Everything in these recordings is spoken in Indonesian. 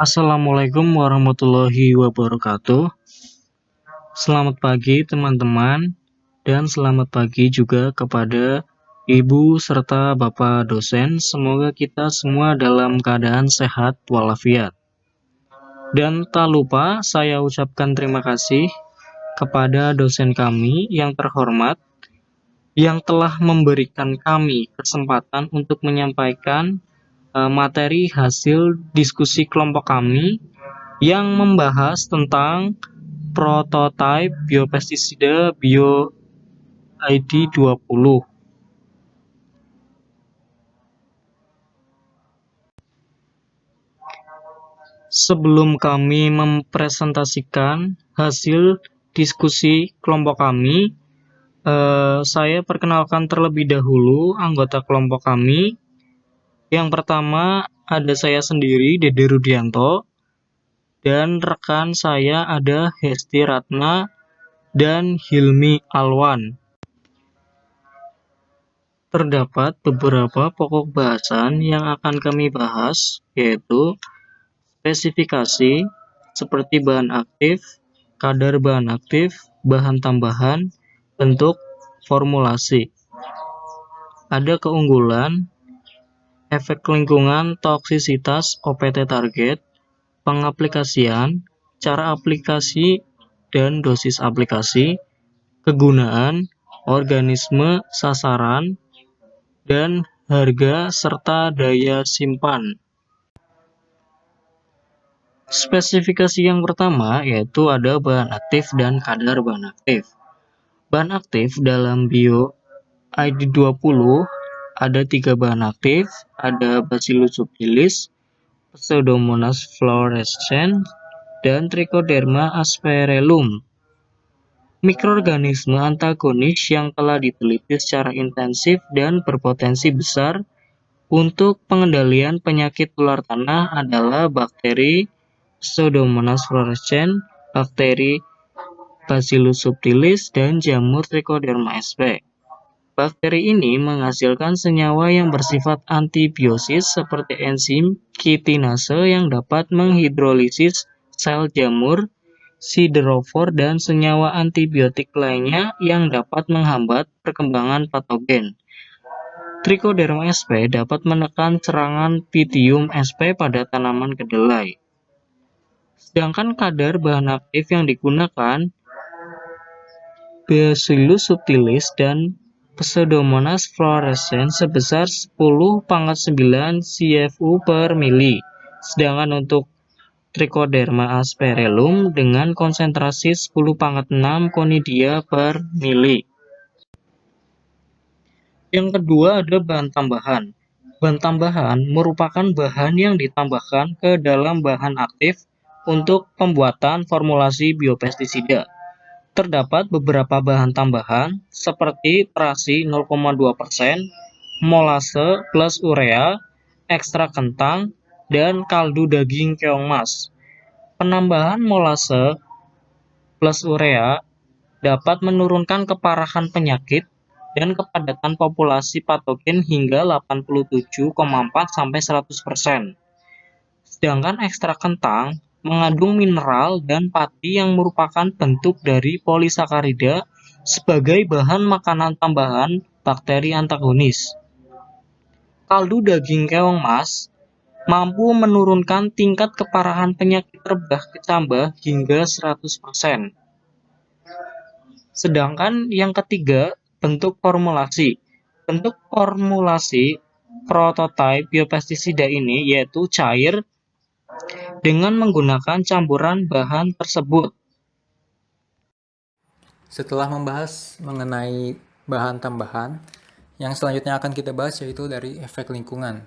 Assalamualaikum warahmatullahi wabarakatuh. Selamat pagi teman-teman, dan selamat pagi juga kepada Ibu serta Bapak dosen. Semoga kita semua dalam keadaan sehat walafiat. Dan tak lupa saya ucapkan terima kasih kepada dosen kami yang terhormat yang telah memberikan kami kesempatan untuk menyampaikan materi hasil diskusi kelompok kami yang membahas tentang prototipe biopestisida Bio ID 20. Sebelum kami mempresentasikan hasil diskusi kelompok kami, saya perkenalkan terlebih dahulu anggota kelompok kami. Yang pertama ada saya sendiri, Dede Rudianto, dan rekan saya ada Hesti Ratna dan Hilmi Alwan. Terdapat beberapa pokok bahasan yang akan kami bahas, yaitu spesifikasi seperti bahan aktif, kadar bahan aktif, bahan tambahan, bentuk formulasi. Ada keunggulan, efek lingkungan, toksisitas OPT target, pengaplikasian, cara aplikasi dan dosis aplikasi, kegunaan, organisme sasaran, dan harga serta daya simpan. Spesifikasi yang pertama yaitu ada bahan aktif dan kadar bahan aktif. Bahan aktif dalam Bio ID 20 ada 3 bahan aktif, ada Bacillus subtilis, Pseudomonas fluorescens, dan Trichoderma asperellum. Mikroorganisme antagonis yang telah diteliti secara intensif dan berpotensi besar untuk pengendalian penyakit tular tanah adalah bakteri Pseudomonas fluorescens, bakteri Bacillus subtilis, dan jamur Trichoderma sp. Bakteri ini menghasilkan senyawa yang bersifat antibiosis seperti enzim kitinase yang dapat menghidrolisis sel jamur, siderofor, dan senyawa antibiotik lainnya yang dapat menghambat perkembangan patogen. Trichoderma sp dapat menekan serangan Pythium sp pada tanaman kedelai. Sedangkan kadar bahan aktif yang digunakan Bacillus subtilis dan Pseudomonas fluorescens sebesar 10⁹ CFU per mili. Sedangkan untuk Trichoderma asperellum dengan konsentrasi 10⁻6 conidia per mili. Yang kedua ada bahan tambahan. Bahan tambahan merupakan bahan yang ditambahkan ke dalam bahan aktif untuk pembuatan formulasi biopestisida. Terdapat beberapa bahan tambahan seperti terasi 0,2%, molase plus urea, ekstrak kentang, dan kaldu daging keong mas. Penambahan molase plus urea dapat menurunkan keparahan penyakit dan kepadatan populasi patogen hingga 87,4–100%. Sedangkan ekstrak kentang mengandung mineral dan pati yang merupakan bentuk dari polisakarida sebagai bahan makanan tambahan bakteri antagonis. Kaldu daging keong mas mampu menurunkan tingkat keparahan penyakit rebah kecambah hingga 100%. Sedangkan yang ketiga, bentuk formulasi. Bentuk formulasi prototipe biopestisida ini yaitu cair dengan menggunakan campuran bahan tersebut. Setelah membahas mengenai bahan tambahan, yang selanjutnya akan kita bahas yaitu dari efek lingkungan.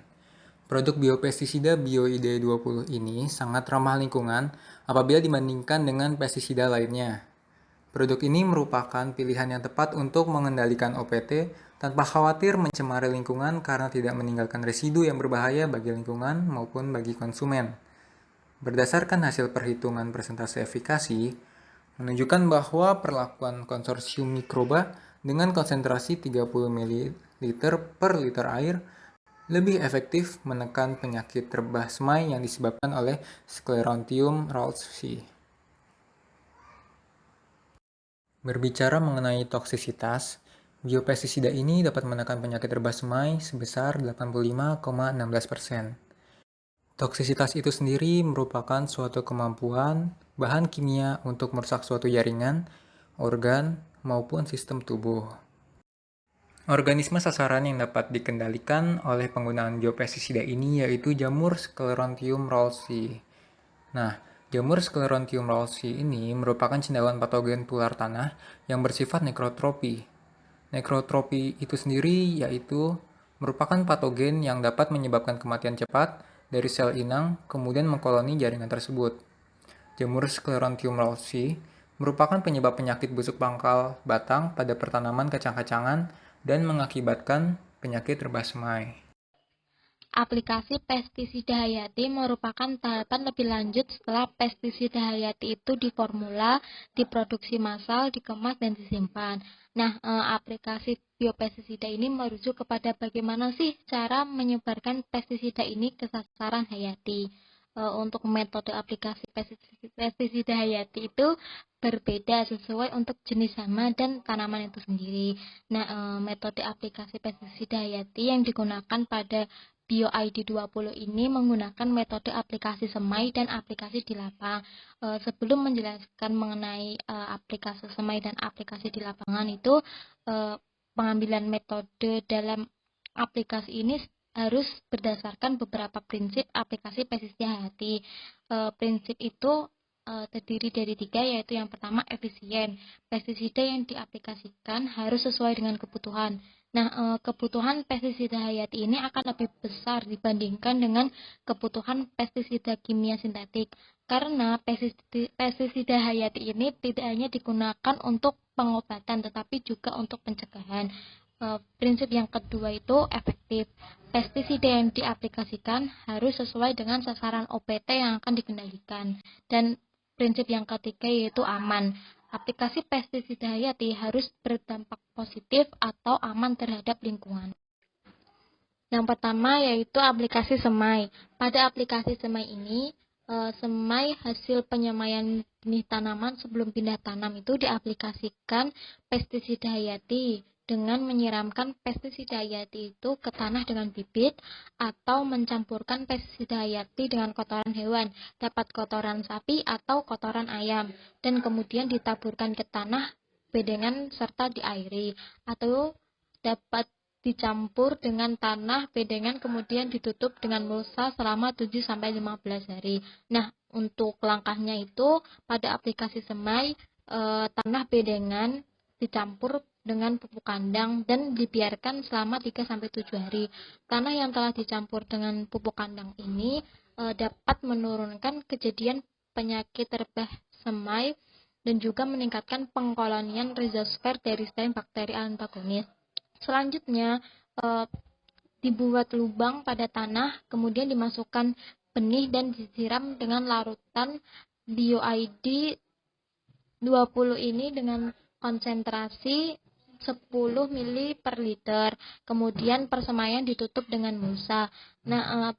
Produk biopestisida BioID 20 ini sangat ramah lingkungan apabila dibandingkan dengan pestisida lainnya. Produk ini merupakan pilihan yang tepat untuk mengendalikan OPT tanpa khawatir mencemari lingkungan karena tidak meninggalkan residu yang berbahaya bagi lingkungan maupun bagi konsumen. Berdasarkan hasil perhitungan persentase efikasi, menunjukkan bahwa perlakuan konsorsium mikroba dengan konsentrasi 30 ml per liter air lebih efektif menekan penyakit rebah semai yang disebabkan oleh Sclerotium ralsii. Berbicara mengenai toksisitas, biopestisida ini dapat menekan penyakit rebah semai sebesar 85,16%. Toksisitas itu sendiri merupakan suatu kemampuan bahan kimia untuk merusak suatu jaringan, organ, maupun sistem tubuh. Organisme sasaran yang dapat dikendalikan oleh penggunaan biopestisida ini yaitu jamur Sclerotium ralsii. Nah, jamur Sclerotium ralsii ini merupakan cendawan patogen tular tanah yang bersifat nekrotropi. Nekrotropi itu sendiri yaitu merupakan patogen yang dapat menyebabkan kematian cepat dari sel inang kemudian mengkoloni jaringan tersebut. Jamur Sclerotium ralsii merupakan penyebab penyakit busuk pangkal batang pada pertanaman kacang-kacangan dan mengakibatkan penyakit rebah semai. Aplikasi pestisida hayati merupakan tahapan lebih lanjut setelah pestisida hayati itu diformula, diproduksi massal, dikemas, dan disimpan. Nah, aplikasi biopestisida ini merujuk kepada bagaimana sih cara menyebarkan pestisida ini ke sasaran hayati. Untuk metode aplikasi pestisida hayati itu berbeda sesuai untuk jenis hama dan tanaman itu sendiri. Nah, metode aplikasi pestisida hayati yang digunakan pada BioID 20 ini menggunakan metode aplikasi semai dan aplikasi di lapang. Sebelum menjelaskan mengenai aplikasi semai dan aplikasi di lapangan itu, pengambilan metode dalam aplikasi ini harus berdasarkan beberapa prinsip aplikasi pestisida hayati. Prinsip itu terdiri dari 3, yaitu yang pertama efisien. Pestisida yang diaplikasikan harus sesuai dengan kebutuhan. Nah, kebutuhan pestisida hayati ini akan lebih besar dibandingkan dengan kebutuhan pestisida kimia sintetik. Karena pestisida hayati ini tidak hanya digunakan untuk pengobatan, tetapi juga untuk pencegahan. Prinsip yang kedua itu efektif. Pestisida yang diaplikasikan harus sesuai dengan sasaran OPT yang akan dikendalikan. Dan prinsip yang ketiga yaitu aman. Aplikasi pestisida hayati harus berdampak positif atau aman terhadap lingkungan. Yang pertama yaitu aplikasi semai. Pada aplikasi semai ini, semai hasil penyemaian benih tanaman sebelum pindah tanam itu diaplikasikan pestisida hayati dengan menyiramkan pestisida hayati itu ke tanah dengan bibit atau mencampurkan pestisida hayati dengan kotoran hewan, dapat kotoran sapi atau kotoran ayam, dan kemudian ditaburkan ke tanah bedengan serta diairi, atau dapat dicampur dengan tanah bedengan kemudian ditutup dengan mulsa selama 7-15 hari. Nah, untuk langkahnya itu pada aplikasi semai, tanah bedengan dicampur dengan pupuk kandang dan dibiarkan selama 3-7 hari. Tanah yang telah dicampur dengan pupuk kandang ini dapat menurunkan kejadian penyakit rebah semai dan juga meningkatkan pengkolonian rhizosfer dari selain bakteri antagonis. Selanjutnya, dibuat lubang pada tanah, kemudian dimasukkan benih dan disiram dengan larutan BioID 20 ini dengan konsentrasi 10 ml per liter. Kemudian persemaian ditutup dengan mulsa. Nah,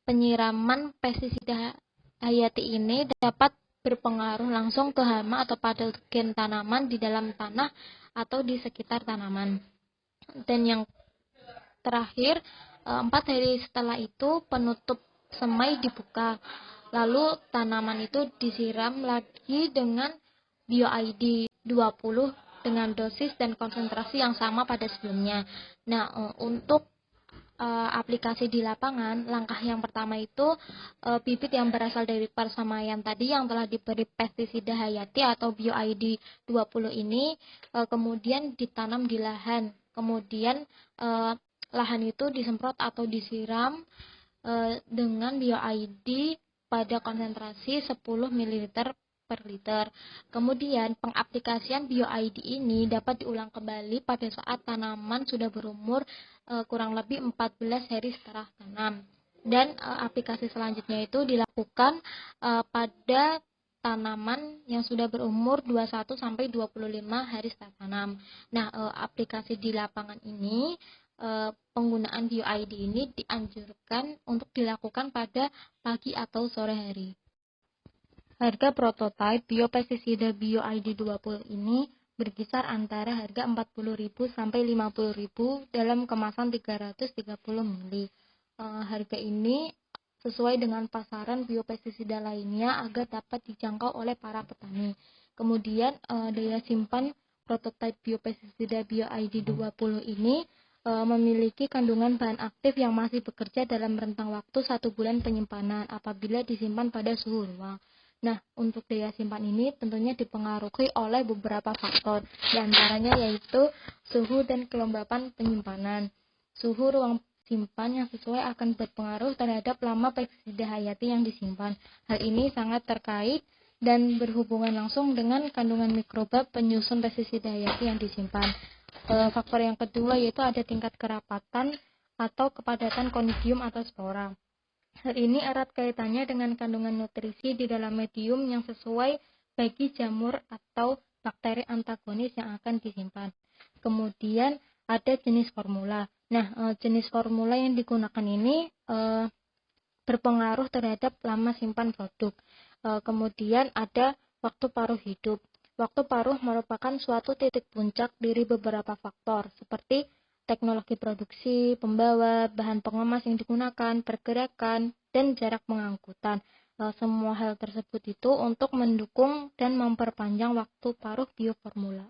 penyiraman pestisida hayati ini dapat berpengaruh langsung ke hama atau patogen tanaman di dalam tanah atau di sekitar tanaman. Dan yang terakhir, 4 hari setelah itu penutup semai dibuka. Lalu tanaman itu disiram lagi dengan BioID 20 dengan dosis dan konsentrasi yang sama pada sebelumnya. Nah, untuk aplikasi di lapangan, langkah yang pertama itu bibit yang berasal dari persemaian tadi yang telah diberi pestisida hayati atau BioID 20 ini kemudian ditanam di lahan. Kemudian lahan itu disemprot atau disiram dengan BioID pada konsentrasi 10 ml per liter. Kemudian pengaplikasian BioID ini dapat diulang kembali pada saat tanaman sudah berumur kurang lebih 14 hari setelah tanam. Dan aplikasi selanjutnya itu dilakukan pada tanaman yang sudah berumur 21 sampai 25 hari setelah tanam. Nah, aplikasi di lapangan ini penggunaan BioID ini dianjurkan untuk dilakukan pada pagi atau sore hari. Harga prototipe biopestisida BioID 20 ini berkisar antara harga 40.000 sampai 50.000 dalam kemasan 330 ml. Harga ini sesuai dengan pasaran biopestisida lainnya agar dapat dijangkau oleh para petani. Kemudian daya simpan prototipe biopestisida BioID 20 ini memiliki kandungan bahan aktif yang masih bekerja dalam rentang waktu 1 bulan penyimpanan apabila disimpan pada suhu ruang. Nah, untuk daya simpan ini tentunya dipengaruhi oleh beberapa faktor, diantaranya yaitu suhu dan kelembapan penyimpanan. Suhu ruang simpan yang sesuai akan berpengaruh terhadap lama pestisida hayati yang disimpan. Hal ini sangat terkait dan berhubungan langsung dengan kandungan mikroba penyusun pestisida hayati yang disimpan. Faktor yang kedua yaitu ada tingkat kerapatan atau kepadatan konidium atau spora. Hal ini erat kaitannya dengan kandungan nutrisi di dalam medium yang sesuai bagi jamur atau bakteri antagonis yang akan disimpan. Kemudian ada jenis formula. Nah, jenis formula yang digunakan ini berpengaruh terhadap lama simpan produk. Kemudian ada waktu paruh hidup. Waktu paruh merupakan suatu titik puncak dari beberapa faktor seperti teknologi produksi, pembawa, bahan pengemas yang digunakan, pergerakan, dan jarak pengangkutan. Semua hal tersebut itu untuk mendukung dan memperpanjang waktu paruh bioformula.